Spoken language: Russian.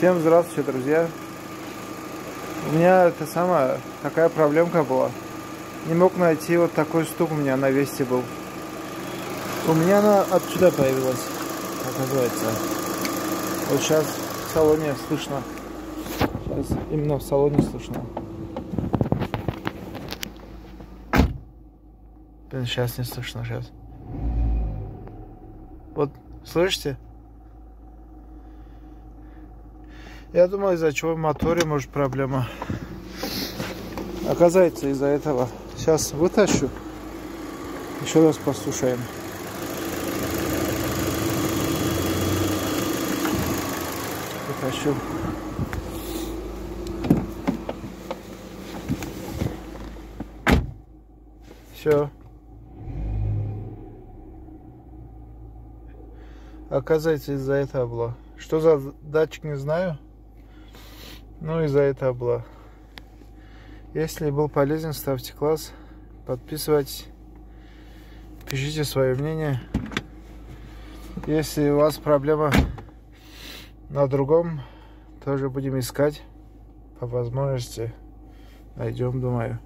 Всем здравствуйте, друзья. У меня такая проблемка была. Не мог найти вот такой стук, у меня на весте был. У меня она отсюда появилась, оказывается. Вот сейчас в салоне слышно. Сейчас именно в салоне слышно. Сейчас не слышно, сейчас. Вот, слышите? Я думал, из-за чего в моторе может проблема. Оказывается, из-за этого. Сейчас вытащу. Еще раз послушаем. Вытащу. Все. Оказывается, из-за этого было. Что за датчик, не знаю. Ну, из-за этого было. Если был полезен, ставьте класс, подписывайтесь, пишите свое мнение. Если у вас проблема на другом, тоже будем искать. По возможности найдем, думаю.